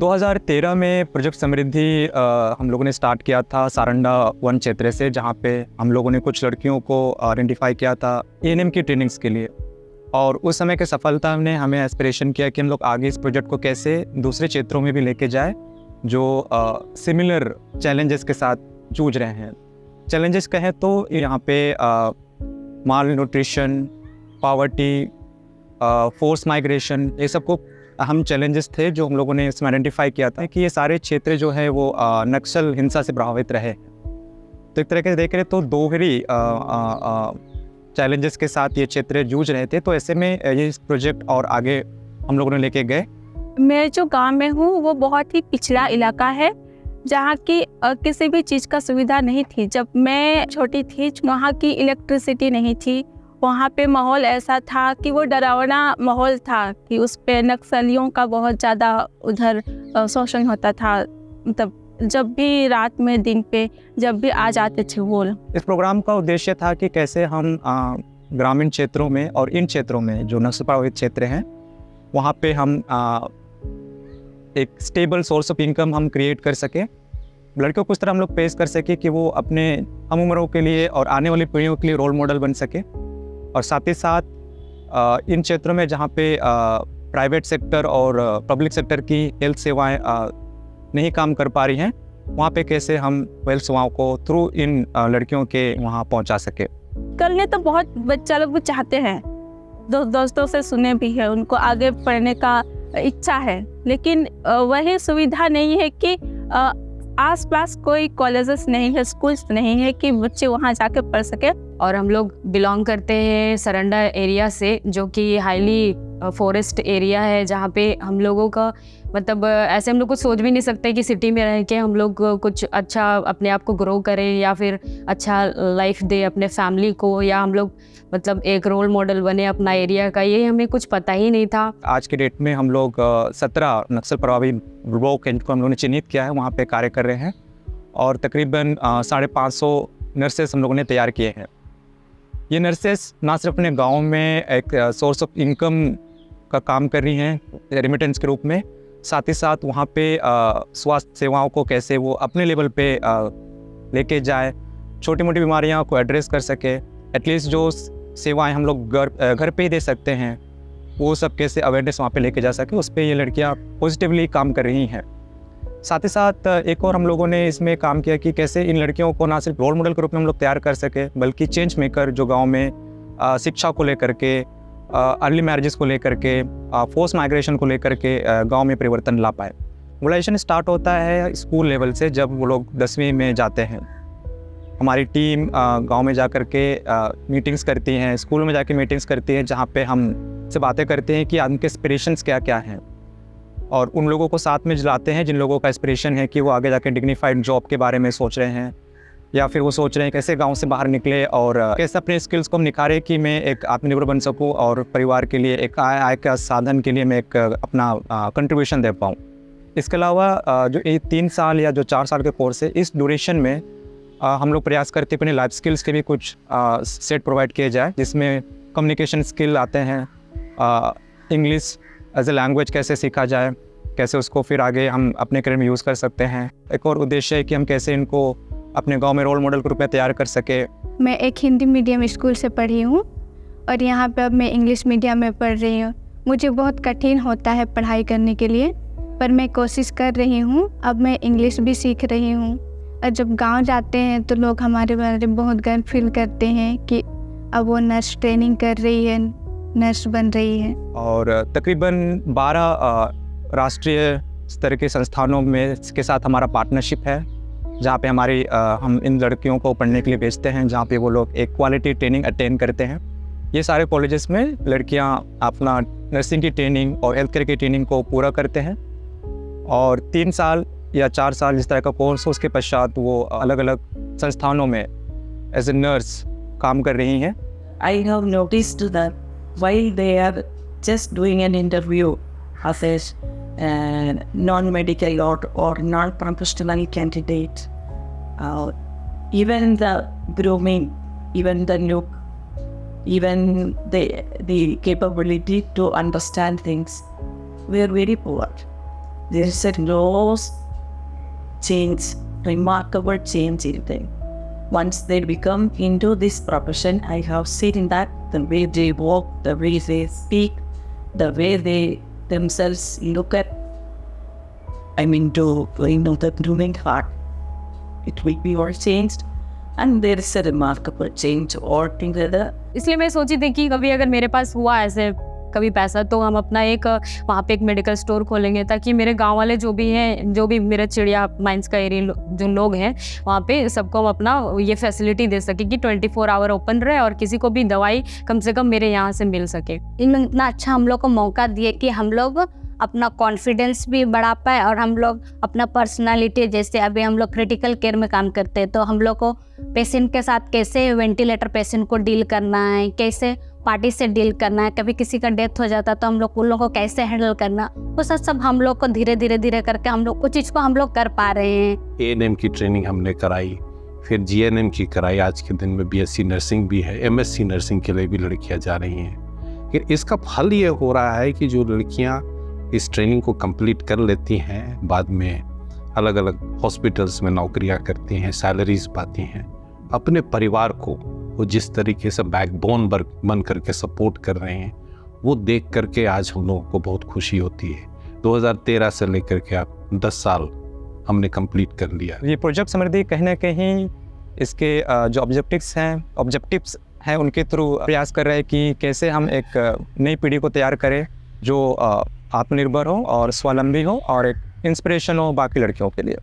2013 में प्रोजेक्ट समृद्धि हम लोगों ने स्टार्ट किया था सारंडा वन क्षेत्र से, जहाँ पे हम लोगों ने कुछ लड़कियों को आइडेंटिफाई किया था एएनएम की ट्रेनिंग्स के लिए। और उस समय की सफलता ने हमें एस्पिरेशन किया कि हम लोग आगे इस प्रोजेक्ट को कैसे दूसरे क्षेत्रों में भी लेके जाए जो सिमिलर चैलेंजेस के साथ जूझ रहे हैं। चैलेंजेस कहें तो यहाँ पे माल न्यूट्रिशन, पॉवर्टी, फोर्स माइग्रेशन, ये सबको अहम चैलेंजेस थे जो हम लोगों ने इसमें आइडेंटिफाई किया था कि ये सारे क्षेत्र जो है वो नक्सल हिंसा से प्रभावित रहे। तो एक तरह से देख रहे तो दोहरी चैलेंजेस के साथ ये क्षेत्र जूझ रहे थे। तो ऐसे में ये प्रोजेक्ट और आगे हम लोगों ने लेके गए। मैं जो गांव में हूँ वो बहुत ही पिछड़ा इलाका है, जहाँ की किसी भी चीज़ का सुविधा नहीं थी। जब मैं छोटी थी वहाँ की इलेक्ट्रिसिटी नहीं थी। वहाँ पे माहौल ऐसा था कि वो डरावना माहौल था कि उस पे नक्सलियों का बहुत ज़्यादा उधर शोषण होता था। मतलब जब भी रात में दिन पे जब भी आ जाते थे वो। इस प्रोग्राम का उद्देश्य था कि कैसे हम ग्रामीण क्षेत्रों में और इन क्षेत्रों में जो नक्सल प्रभावित क्षेत्र हैं वहाँ पे हम एक स्टेबल सोर्स ऑफ इनकम हम क्रिएट कर सकें। लड़कियों को इस तरह हम लोग पेश कर सके कि वो अपने हम उम्रों के लिए और आने वाली पीढ़ियों के लिए रोल मॉडल बन सके। और साथ ही साथ इन क्षेत्रों में जहाँ पे प्राइवेट सेक्टर और पब्लिक सेक्टर की हेल्थ सेवाएं नहीं काम कर पा रही हैं, वहाँ पे कैसे हम हेल्थ सेवाओं को थ्रू इन लड़कियों के वहाँ पहुँचा सके। करने तो बहुत बच्चा लोग भी चाहते हैं, दोस्तों से सुने भी है, उनको आगे पढ़ने का इच्छा है, लेकिन वही सुविधा नहीं है कि आसपास कोई कॉलेजेस नहीं है, स्कूल्स नहीं है कि बच्चे वहाँ जाके पढ़ सके। और हम लोग बिलोंग करते हैं सरंडा एरिया से, जो कि हाईली फॉरेस्ट एरिया है, जहाँ पे हम लोगों का मतलब ऐसे हम लोग कुछ सोच भी नहीं सकते कि सिटी में रह के हम लोग कुछ अच्छा अपने आप को ग्रो करें या फिर अच्छा लाइफ दे अपने फैमिली को, या हम लोग मतलब एक रोल मॉडल बने अपना एरिया का। ये हमें कुछ पता ही नहीं था। आज के डेट में हम लोग 17 नक्सल प्रभावित ब्लॉक को हम लोगों ने चिन्हित किया है, वहाँ पे कार्य कर रहे हैं और तकरीबन 550 नर्सेस हम लोगों ने तैयार किए हैं। ये नर्सेस ना सिर्फ अपने गाँव में एक सोर्स ऑफ इनकम का काम कर रही हैं रेमिटेंस के रूप में, साथ ही साथ वहाँ पे स्वास्थ्य सेवाओं को कैसे वो अपने लेवल पे लेके जाए, छोटी मोटी बीमारियाँ को एड्रेस कर सके। एटलीस्ट जो सेवाएं हम लोग घर पे ही दे सकते हैं वो सब कैसे अवेयरनेस वहाँ पे लेके जा सके, उस पर ये लड़कियाँ पॉजिटिवली काम कर रही हैं। साथ ही साथ एक और हम लोगों ने इसमें काम किया कि कैसे इन लड़कियों को ना सिर्फ रोल मॉडल के रूप में हम लोग तैयार कर सके, बल्कि चेंज मेकर जो गाँव में शिक्षा को लेकर के, अर्ली मैरिजेस को लेकर के, फोर्स माइग्रेशन को लेकर के गांव में परिवर्तन ला पाए। मोबिलाइजेशन स्टार्ट होता है स्कूल लेवल से, जब वो लोग 10वीं में जाते हैं। हमारी टीम गांव में जा कर के मीटिंग्स करती हैं, स्कूल में जाके मीटिंग्स करती है, जहां पे हम से बातें करते हैं कि उनके एस्पिरेशंस क्या क्या हैं, और उन लोगों को साथ में जलाते हैं जिन लोगों का एस्पिरेशन है कि वो आगे जाके डिग्निफाइड जॉब के बारे में सोच रहे हैं, या फिर वो सोच रहे हैं कैसे गांव से बाहर निकले और कैसे अपने स्किल्स को हम निखारें कि मैं एक आत्मनिर्भर बन सकूं और परिवार के लिए एक आय का साधन के लिए मैं एक अपना कंट्रीब्यूशन दे पाऊं। इसके अलावा जो ये 3 साल या जो 4 साल के कोर्स है, इस ड्यूरेशन में हम लोग प्रयास करते हैं अपने लाइफ स्किल्स के भी कुछ सेट प्रोवाइड किए जाए, जिसमें कम्युनिकेशन स्किल आते हैं, इंग्लिश एज ए लैंग्वेज कैसे सीखा जाए, कैसे उसको फिर आगे हम अपने करियर में यूज़ कर सकते हैं। एक और उद्देश्य है कि हम कैसे इनको अपने गांव में रोल मॉडल के रूप में तैयार कर सके। मैं एक हिंदी मीडियम स्कूल से पढ़ी हूँ और यहाँ पे अब मैं इंग्लिश मीडियम में पढ़ रही हूँ। मुझे बहुत कठिन होता है पढ़ाई करने के लिए, पर मैं कोशिश कर रही हूँ। अब मैं इंग्लिश भी सीख रही हूँ और जब गांव जाते हैं तो लोग हमारे बारे में बहुत गर्व फील करते हैं कि अब वो नर्स ट्रेनिंग कर रही है, नर्स बन रही है। और तकरीबन 12 राष्ट्रीय स्तर के संस्थानों में के साथ हमारा पार्टनरशिप है, जहाँ पे हम इन लड़कियों को पढ़ने के लिए भेजते हैं, जहाँ पे वो लोग एक क्वालिटी ट्रेनिंग अटेंड करते हैं। ये सारे कॉलेजेस में लड़कियाँ अपना नर्सिंग की ट्रेनिंग और हेल्थ केयर की ट्रेनिंग को पूरा करते हैं और 3 साल या 4 साल जिस तरह का कोर्स हो, उसके पश्चात वो अलग अलग संस्थानों में एज ए नर्स काम कर रही हैं। I have noticed that while they are just doing an interview as a non-medical or non-professional candidate, even the grooming, even the look, even the capability to understand things, we are very poor. there is a change, remarkable change in them. Once they become into this profession, I have seen that the way they walk, the way they speak, the way they themselves look at, the blooming heart, it will be all changed, and there is a remarkable change altogether. इसलिए मैं सोची थी कि कभी अगर मेरे पास हुआ ऐसे कभी पैसा तो हम अपना एक वहाँ पे एक मेडिकल स्टोर खोलेंगे, ताकि मेरे गांव वाले जो भी हैं, जो भी मेरे चिड़िया माइंस का एरिया जो लोग हैं वहाँ पे सबको हम अपना ये फैसिलिटी दे सके कि 24 आवर ओपन रहे और किसी को भी दवाई कम से कम मेरे यहाँ से मिल सके। इन लोग इतना अच्छा हम लोग को मौका दिए कि हम लोग अपना कॉन्फिडेंस भी बढ़ा पाए और हम लोग अपना पर्सनालिटी, जैसे अभी हम लोग क्रिटिकल केयर में काम करते हैं तो हम लोग को पेशेंट के साथ कैसे वेंटिलेटर पेशेंट को डील करना है, कैसे पार्टी से डील करना है, कभी किसी का डेथ हो जाता तो हम लोग उन लोगों को कैसे हैंडल करना, वो सब हम लोग को धीरे धीरे करके हम लोग उस चीज़ को हम लोग कर पा रहे हैं। ANM की ट्रेनिंग हमने कराई, फिर GNM की कराई, आज के दिन में BSc नर्सिंग भी है, MSc नर्सिंग के लिए भी लड़कियां जा रही हैं। फिर इसका फल ये हो रहा है कि जो लड़कियां इस ट्रेनिंग को कंप्लीट कर लेती हैं, बाद में अलग अलग हॉस्पिटल्स में नौकरियां करती हैं, सैलरीज पाती हैं, अपने परिवार को वो जिस तरीके से बैकबोन बन करके सपोर्ट कर रहे हैं, वो देख करके आज हम लोगों को बहुत खुशी होती है। 2013 से लेकर के आप 10 साल हमने कंप्लीट कर लिया। ये प्रोजेक्ट समृद्धि कहीं ना कहीं इसके जो ऑब्जेक्टिव्स हैं उनके थ्रू प्रयास कर रहे हैं कि कैसे हम एक नई पीढ़ी को तैयार करें जो आत्मनिर्भर हो और स्वावलंबी हो और एक इंस्पिरेशन हो बाकी लड़कियों के लिए।